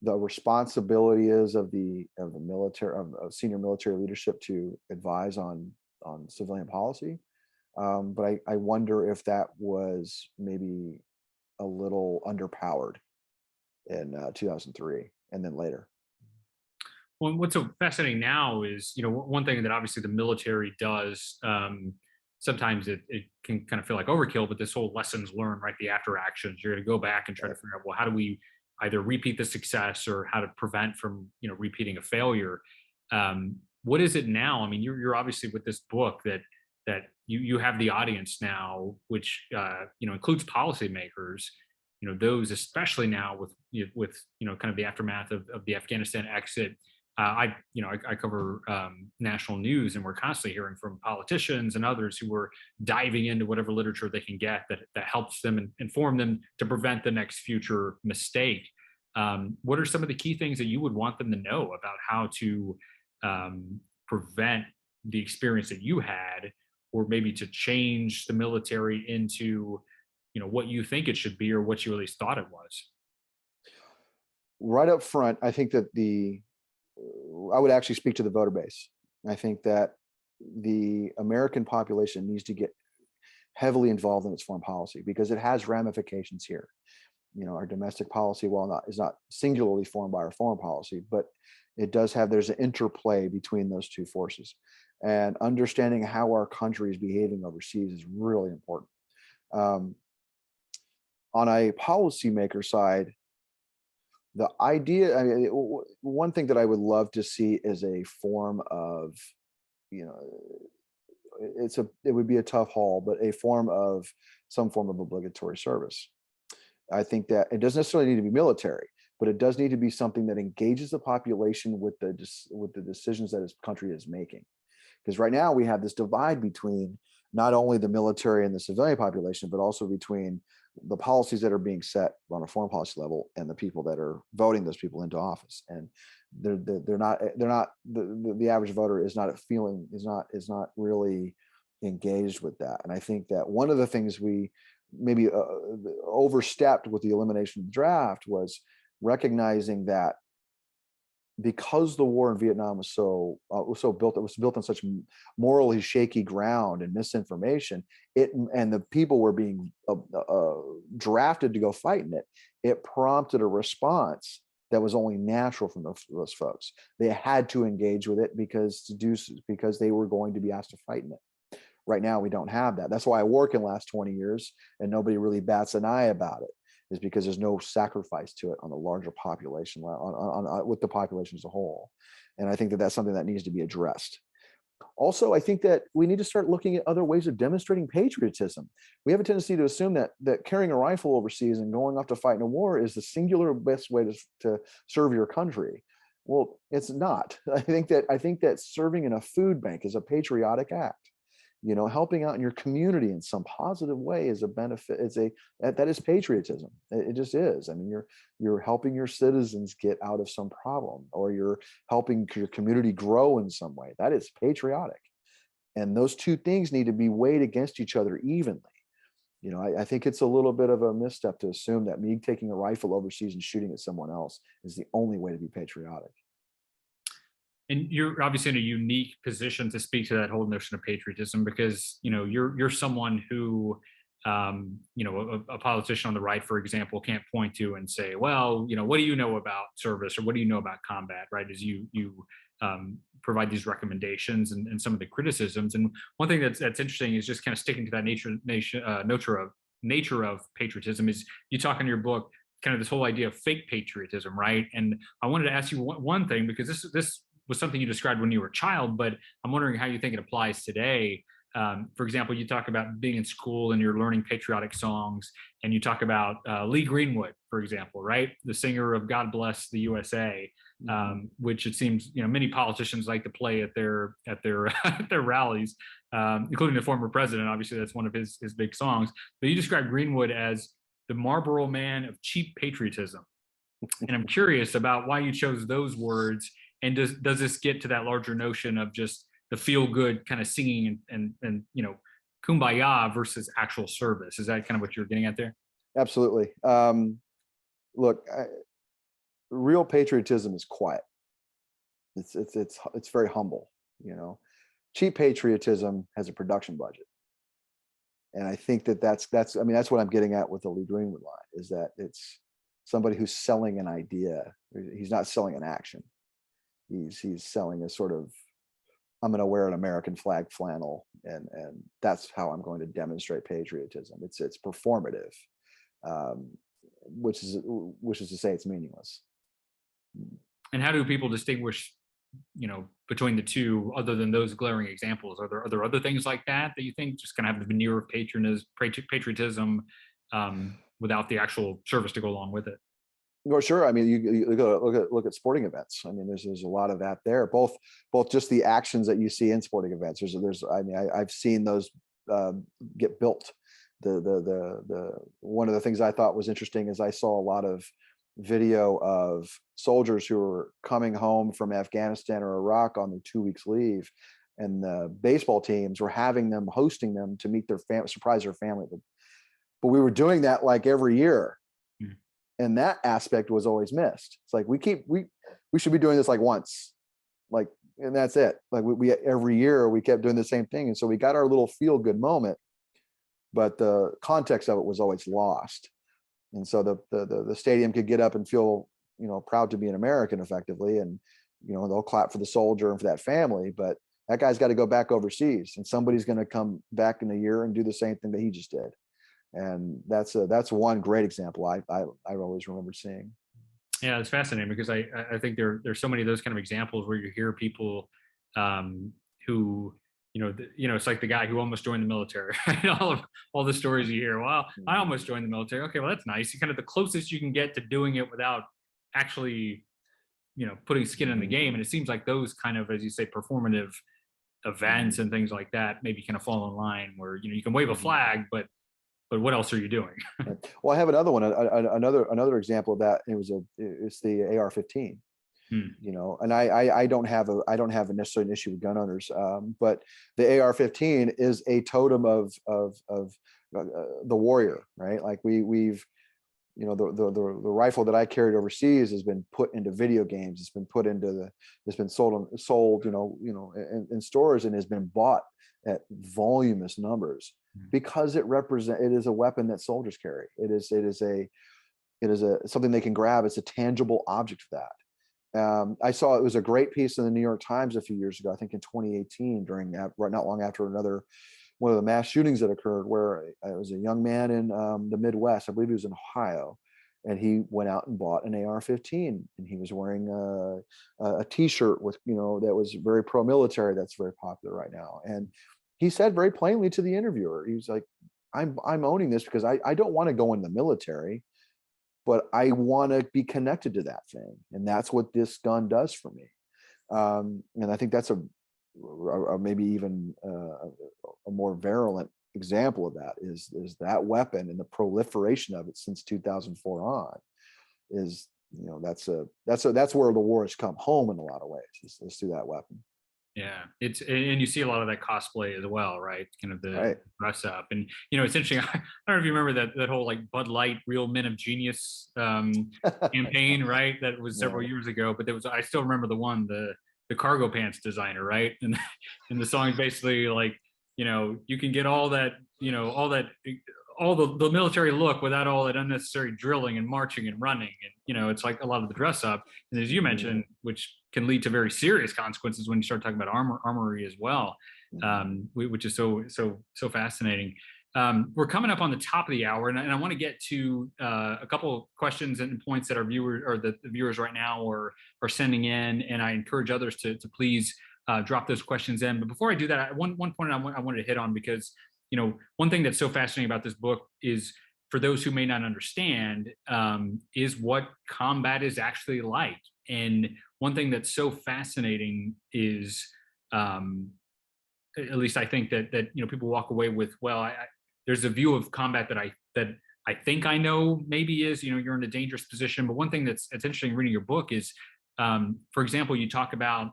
responsibility is of the military, of senior military leadership to advise on civilian policy. But I wonder if that was maybe a little underpowered in 2003 and then later. Well, what's so fascinating now is, one thing that obviously the military does, sometimes it can kind of feel like overkill, but this whole lessons learned, right? The after actions, you're going to go back and try to figure out, well, how do we either repeat the success or how to prevent from, repeating a failure? What is it now? I mean, you're obviously with this book that you have the audience now, which, includes policymakers, those, especially now with kind of the aftermath of the Afghanistan exit. I cover national news, and we're constantly hearing from politicians and others who are diving into whatever literature they can get that helps them and inform them to prevent the next future mistake. What are some of the key things that you would want them to know about how to prevent the experience that you had, or maybe to change the military into, what you think it should be or what you at least thought it was? Right up front, I think that I would actually speak to the voter base. I think that the American population needs to get heavily involved in its foreign policy because it has ramifications here. Our domestic policy, while is not singularly formed by our foreign policy, but it does have, there's an interplay between those two forces. And understanding how our country is behaving overseas is really important. On a policymaker side, the idea, one thing that I would love to see is a form of, it would be a tough haul, but a form of some form of obligatory service. I think that it doesn't necessarily need to be military, but it does need to be something that engages the population with the decisions that this country is making. Because right now we have this divide between not only the military and the civilian population, but also between the policies that are being set on a foreign policy level and the people that are voting those people into office. And the average voter is not really engaged with that. And I think that one of the things we maybe overstepped with the elimination of the draft was recognizing that because the war in Vietnam was so built, it was built on such morally shaky ground and misinformation. And the people were being drafted to go fight in it. It prompted a response that was only natural from those folks. They had to engage with it because they were going to be asked to fight in it. Right now, we don't have that. That's why war can last 20 years and nobody really bats an eye about it. Is because there's no sacrifice to it on the larger population, with the population as a whole. And I think that that's something that needs to be addressed. Also, I think that we need to start looking at other ways of demonstrating patriotism. We have a tendency to assume that carrying a rifle overseas and going off to fight in a war is the singular best way to serve your country. Well, it's not. I think that serving in a food bank is a patriotic act. Helping out in your community in some positive way is a benefit. That is patriotism. It just is. I mean, you're helping your citizens get out of some problem, or you're helping your community grow in some way. That is patriotic. And those two things need to be weighed against each other evenly. I think it's a little bit of a misstep to assume that me taking a rifle overseas and shooting at someone else is the only way to be patriotic. And you're obviously in a unique position to speak to that whole notion of patriotism, because you're someone who a politician on the right, for example, can't point to and say, well, what do you know about service, or what do you know about combat, right? As you provide these recommendations and some of the criticisms. And one thing that's interesting is just kind of sticking to that nature of patriotism is you talk in your book kind of this whole idea of fake patriotism, right? And I wanted to ask you one thing, because this was something you described when you were a child, but I'm wondering how you think it applies today. For example, you talk about being in school and you're learning patriotic songs, and you talk about Lee Greenwood, for example, right? The singer of God Bless the USA, which it seems, many politicians like to play at their at their rallies, including the former president. Obviously, that's one of his big songs. But you describe Greenwood as the Marlboro man of cheap patriotism. And I'm curious about why you chose those words. And does this get to that larger notion of just the feel good kind of singing and kumbaya versus actual service? Is that kind of what you're getting at there? Absolutely. Look, real patriotism is quiet. It's very humble. Cheap patriotism has a production budget, and I think that's what I'm getting at with the Lee Greenwood line, is that it's somebody who's selling an idea. He's not selling an action. He's selling a sort of, I'm going to wear an American flag flannel, and that's how I'm going to demonstrate patriotism. It's performative, which is to say it's meaningless. And how do people distinguish, between the two, other than those glaring examples? Are there other things like that you think just kind of have the veneer of patriotism without the actual service to go along with it? Well, sure. I mean, you look at sporting events. I mean, there's a lot of that there. Both just the actions that you see in sporting events. I've seen those get built. The one of the things I thought was interesting is I saw a lot of video of soldiers who were coming home from Afghanistan or Iraq on their 2 weeks leave, and the baseball teams were hosting them to meet their family, surprise their family. But we were doing that like every year. And that aspect was always missed. It's like we should be doing this like once, and that's it. Like we every year we kept doing the same thing, and so we got our little feel good moment, but the context of it was always lost. And so the stadium could get up and feel proud to be an American effectively, and they'll clap for the soldier and for that family, but that guy's got to go back overseas, and somebody's going to come back in a year and do the same thing that he just did. And that's one great example I always remember seeing. Yeah, it's fascinating, because I think there's so many of those kind of examples where you hear people who it's like the guy who almost joined the military. Right? All the stories you hear. Well, I almost joined the military. Okay, well, that's nice. You kind of the closest you can get to doing it without actually putting skin in the game. And it seems like those kind of, as you say, performative events and things like that maybe kind of fall in line where you can wave a flag, but what else are you doing? Well, I have another one, another example of that. It's the AR-15. And I don't have necessarily an issue with gun owners, but the AR-15 is a totem of the warrior, right? Like we've the rifle that I carried overseas has been put into video games. It's been sold in stores, and has been bought at voluminous numbers, because it is a weapon that soldiers carry. It is something they can grab. It's a tangible object for that. I saw it was a great piece in the New York Times a few years ago, I think in 2018, during that, not long after one of the mass shootings that occurred, where it was a young man in the Midwest, I believe he was in Ohio, and he went out and bought an AR-15, and he was wearing a T-shirt with, that was very pro-military. That's very popular right now. And he said very plainly to the interviewer, he was like, I'm owning this because I don't want to go in the military, but I want to be connected to that thing, and that's what this gun does for me. And I think that's a maybe even a more virulent example of that is that weapon, and the proliferation of it since 2004 on is, that's where the war has come home in a lot of ways, is through that weapon. Yeah, and you see a lot of that cosplay as well, right? Kind of the dress up, and it's interesting. I don't know if you remember that whole like Bud Light Real Men of Genius campaign, right? That was several years ago, but I still remember the cargo pants designer, right? And the song is basically like, you can get all that, all the military look without all that unnecessary drilling and marching and running, and it's like a lot of the dress up, and as you mentioned, which can lead to very serious consequences when you start talking about armory as well, which is so fascinating. We're coming up on the top of the hour, and I want to get to a couple of questions and points that our viewers or the viewers right now are sending in, and I encourage others to please drop those questions in. But before I do that, one point I wanted to hit on, because one thing that's so fascinating about this book is, for those who may not understand, is what combat is actually like. And one thing that's so fascinating is, at least I think that people walk away with, well, there's a view of combat that I think I know maybe is, you're in a dangerous position. But one thing that's interesting reading your book is, for example, you talk about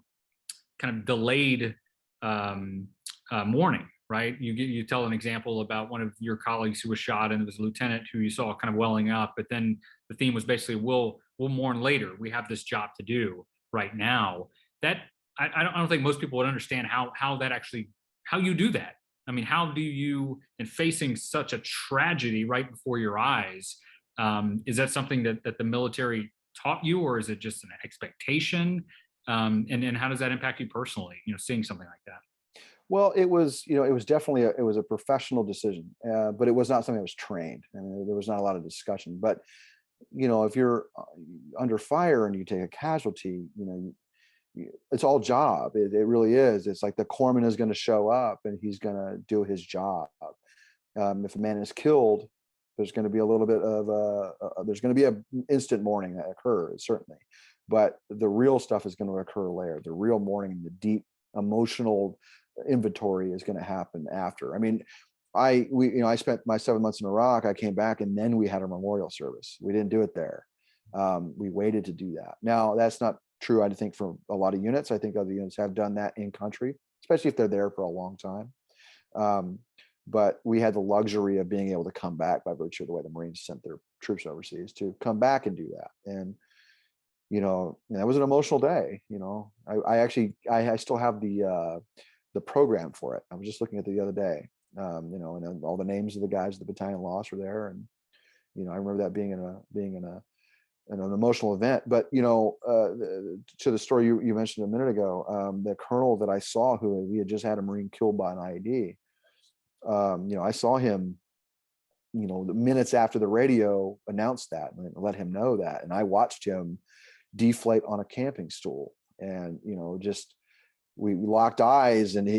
kind of delayed mourning, right? You tell an example about one of your colleagues who was shot, and it was a lieutenant who you saw kind of welling up, but then the theme was basically, we'll mourn later. We have this job to do right now. That I don't think most people would understand how that actually, how you do that. I mean, how do you, in facing such a tragedy right before your eyes, is that something that the military taught you, or is it just an expectation? And how does that impact you personally, seeing something like that? Well, it was definitely a professional decision, but it was not something that was trained. I mean, there was not a lot of discussion. But if you're under fire and you take a casualty, it's all job. It really is. It's like the corpsman is going to show up and he's going to do his job. If a man is killed, there's going to be a little bit of there's going to be an instant mourning that occurs, certainly, but the real stuff is going to occur later. The real mourning, the deep emotional inventory is going to happen after. I mean, I spent my 7 months in Iraq. I came back, and then we had a memorial service. We didn't do it there. We waited to do that. Now, that's not true, I think, for a lot of units. I think other units have done that in country, especially if they're there for a long time. But we had the luxury of being able to come back by virtue of the way the Marines sent their troops overseas, to come back and do that. And that was an emotional day. I still have the program for it. I was just looking at it the other day. And all the names of the guys the battalion lost were there, and I remember that being an emotional event. But to the story you mentioned a minute ago, the colonel that I saw, who we had just had a Marine killed by an IED, I saw him, the minutes after the radio announced that and let him know that, and I watched him deflate on a camping stool, and we locked eyes, and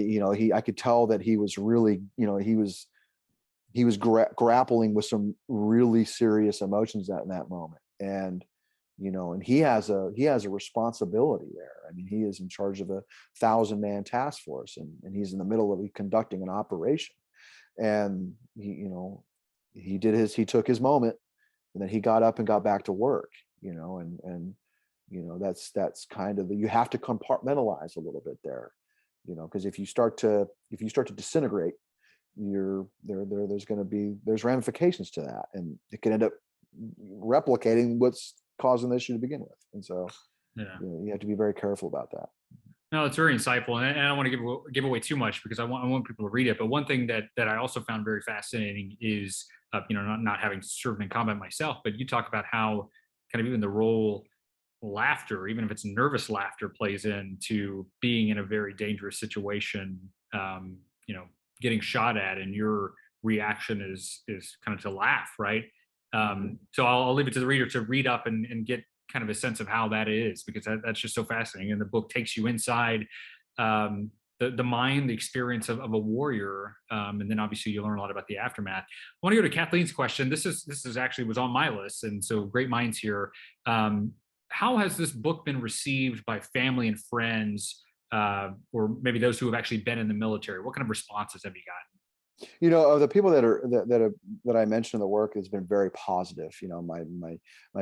I could tell that he was really, he was grappling with some really serious emotions in that moment. And and he has a responsibility there. I mean, he is in charge of a 1,000-man task force, and he's in the middle of conducting an operation. And he took his moment, and then he got up and got back to work. That's kind of you have to compartmentalize a little bit there, because if you start to disintegrate, there's ramifications to that, and it can end up replicating what's causing the issue to begin with. And so you have to be very careful about that. No, it's very insightful, and I don't want to give away too much, because I want people to read it. But one thing that I also found very fascinating is, not having served in combat myself, but you talk about how kind of even the role laughter, even if it's nervous laughter, plays into being in a very dangerous situation. Getting shot at, and your reaction is kind of to laugh, right? So I'll leave it to the reader to read up and get kind of a sense of how that is, because that's just so fascinating. And the book takes you inside the mind, the experience of a warrior, and then obviously you learn a lot about the aftermath. I want to go to Kathleen's question. This is actually was on my list, and so great minds here. How has this book been received by family and friends, or maybe those who have actually been in the military? What kind of responses have you gotten? You know, of the people that I mentioned in the work, has been very positive. You know, my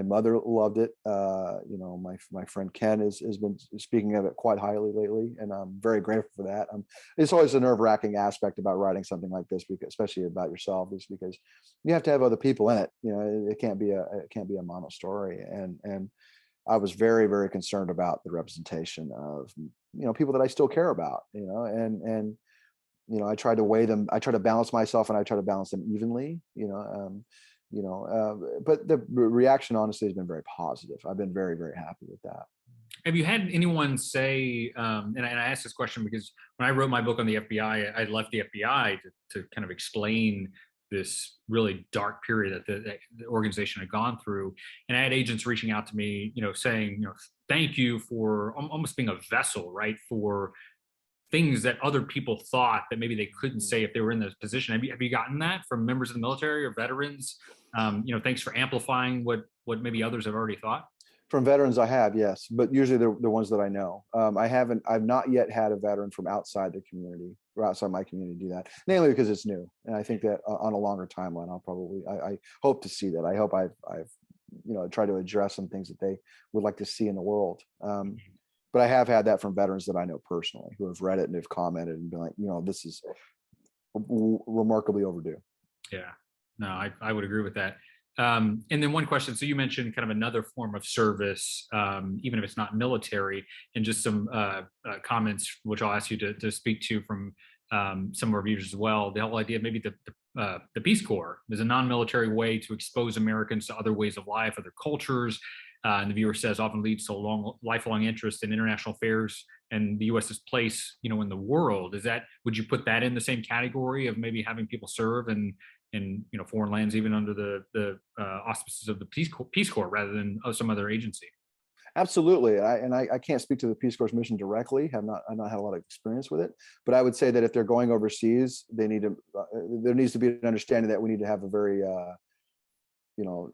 mother loved it. You know, my friend Ken has been speaking of it quite highly lately, and I'm very grateful for that. It's always a nerve-wracking aspect about writing something like this, because, especially about yourself, is because you have to have other people in it. You know, it can't be a mono story, and I was very, very concerned about the representation of, you know, people that I still care about. You know, and you know, I try to weigh them. I try to balance myself, and I try to balance them evenly. But the reaction, honestly, has been very positive. I've been very, very happy with that. Have you had anyone say, and I asked this question because when I wrote my book on the FBI, I left the FBI to kind of explain this really dark period that the organization had gone through. And I had agents reaching out to me, you know, saying, you know, thank you for almost being a vessel, right, for things that other people thought that maybe they couldn't say if they were in this position. Have you gotten that from members of the military or veterans? You know, thanks for amplifying what maybe others have already thought. From veterans, I have, yes, but usually they're the ones that I know. I've not yet had a veteran from outside the community or outside my community do that, mainly because it's new. And I think that on a longer timeline, I hope to see that. I hope I've you know, tried to address some things that they would like to see in the world. But I have had that from veterans that I know personally, who have read it and have commented and been like, you know, this is remarkably overdue. Yeah, no, I would agree with that. And then one question. So you mentioned kind of another form of service, even if it's not military, and just some comments, which I'll ask you to speak to from some of our viewers as well. The whole idea of maybe the Peace Corps is a non-military way to expose Americans to other ways of life, other cultures. And the viewer says often leads to a lifelong interest in international affairs and the U.S.'s place, you know, in the world. Would you put that in the same category of maybe having people serve in you know, foreign lands, even under the auspices of the Peace Corps rather than some other agency? Absolutely. I can't speak to the Peace Corps mission directly. I've not had a lot of experience with it, but I would say that if they're going overseas, they need to, there needs to be an understanding that we need to have a very, you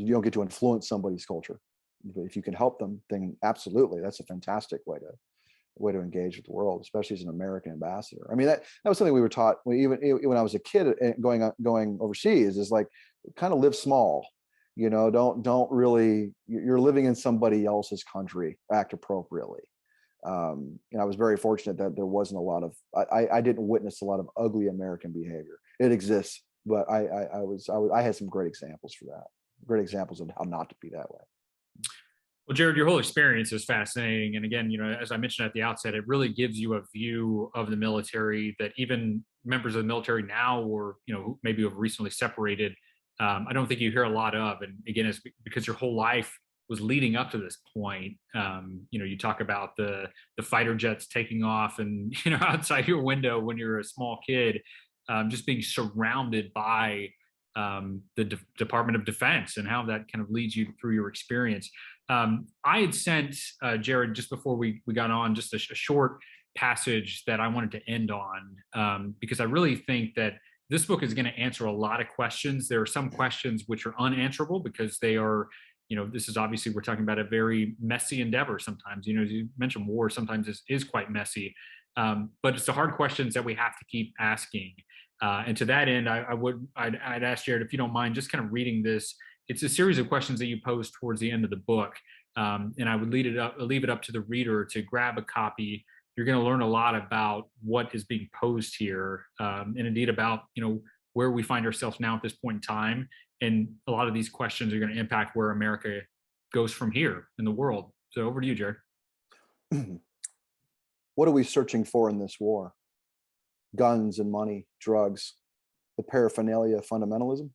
don't get to influence somebody's culture. But if you can help them, then absolutely, that's a fantastic way to engage with the world, especially as an American ambassador. I mean, that was something we were taught even when I was a kid going overseas, is like, kind of live small. You know, don't really, you're living in somebody else's country, act appropriately. And I was very fortunate that there wasn't a lot of, I didn't witness a lot of ugly American behavior. It exists, but I had some great examples for that. Great examples of how not to be that way. Well, Jarhead, your whole experience is fascinating. And again, you know, as I mentioned at the outset, it really gives you a view of the military that even members of the military now, or, you know, maybe have recently separated, I don't think you hear a lot of. And again, it's because your whole life was leading up to this point. You know, you talk about the fighter jets taking off and, you know, outside your window when you're a small kid, just being surrounded by the Department of Defense, and how that kind of leads you through your experience. I had sent Jarhead, just before we got on, just a short passage that I wanted to end on, because I really think that this book is going to answer a lot of questions. There are some questions which are unanswerable because they are, you know, this is obviously, we're talking about a very messy endeavor sometimes. You know, as you mentioned, war sometimes is quite messy, but it's the hard questions that we have to keep asking. And to that end, I'd ask Jarhead, if you don't mind, just kind of reading this. It's a series of questions that you pose towards the end of the book, and I would leave it up to the reader to grab a copy. You're going to learn a lot about what is being posed here, and indeed about, you know, where we find ourselves now at this point in time. And a lot of these questions are going to impact where America goes from here in the world. So over to you, Jarhead. What are we searching for in this war? Guns and money, drugs, the paraphernalia of fundamentalism,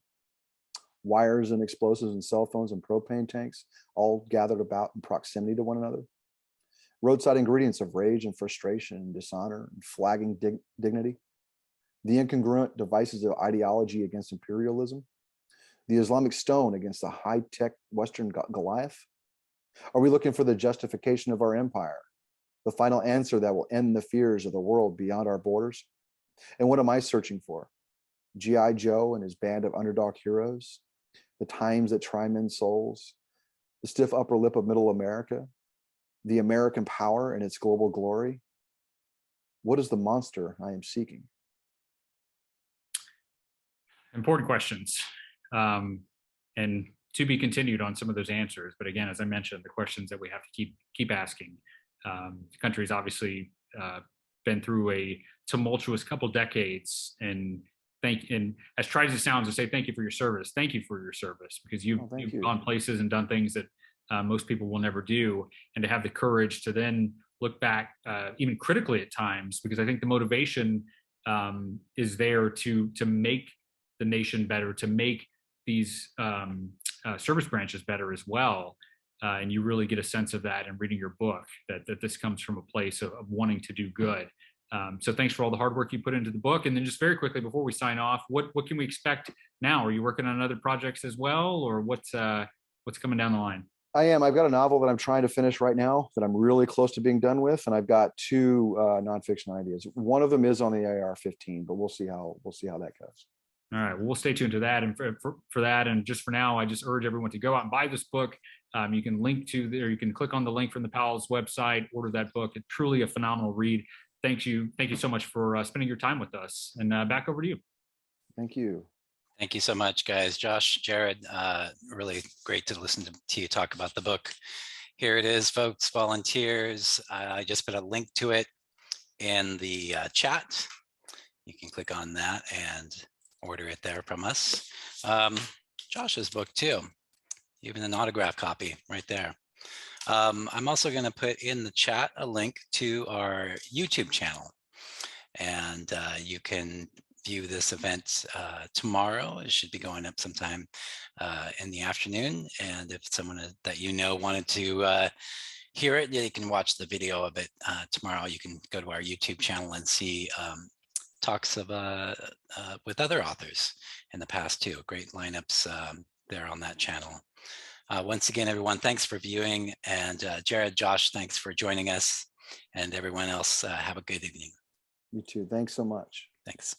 wires and explosives and cell phones and propane tanks, all gathered about in proximity to one another. Roadside ingredients of rage and frustration and dishonor and flagging dignity. The incongruent devices of ideology against imperialism. The Islamic stone against the high-tech Western Goliath? Are we looking for the justification of our empire, the final answer that will end the fears of the world beyond our borders? And what am I searching for? G.I. Joe and his band of underdog heroes? The times that try men's souls? The stiff upper lip of middle America? The American power and its global glory? What is the monster I am seeking? Important questions. And to be continued on some of those answers. But again, as I mentioned, the questions that we have to keep asking. The country's obviously been through a tumultuous couple decades, and as trite as it sounds to say thank you for your service, thank you for your service, because you've gone places and done things that most people will never do, and to have the courage to then look back even critically at times, because I think the motivation is there to make the nation better, to make these service branches better as well. And you really get a sense of that in reading your book, that this comes from a place of wanting to do good. So thanks for all the hard work you put into the book. And then just very quickly before we sign off, what can we expect now? Are you working on other projects as well, or what's coming down the line? I am. I've got a novel that I'm trying to finish right now that I'm really close to being done with, and I've got two nonfiction ideas. One of them is on the AR-15, but we'll see how that goes. All right, well, we'll stay tuned to that. And for that, and just for now, I just urge everyone to go out and buy this book. You can link to there. You can click on the link from the Powell's website, order that book. It's truly a phenomenal read. Thank you so much for spending your time with us. And back over to you. Thank you. Thank you so much, guys. Josh, Jared, really great to listen to you talk about the book. Here it is, folks, volunteers. I just put a link to it in the chat. You can click on that and order it there from us. Josh's book too, even an autograph copy right there. I'm also going to put in the chat a link to our YouTube channel, and you can view this event tomorrow. It should be going up sometime in the afternoon, and if someone that you know wanted to hear it, you can watch the video of it tomorrow. You can go to our YouTube channel and see talks of with other authors in the past too. Great lineups there on that channel. Once again, everyone, thanks for viewing, and Jared, Josh, thanks for joining us, and everyone else, have a good evening. You too. Thanks so much. Thanks.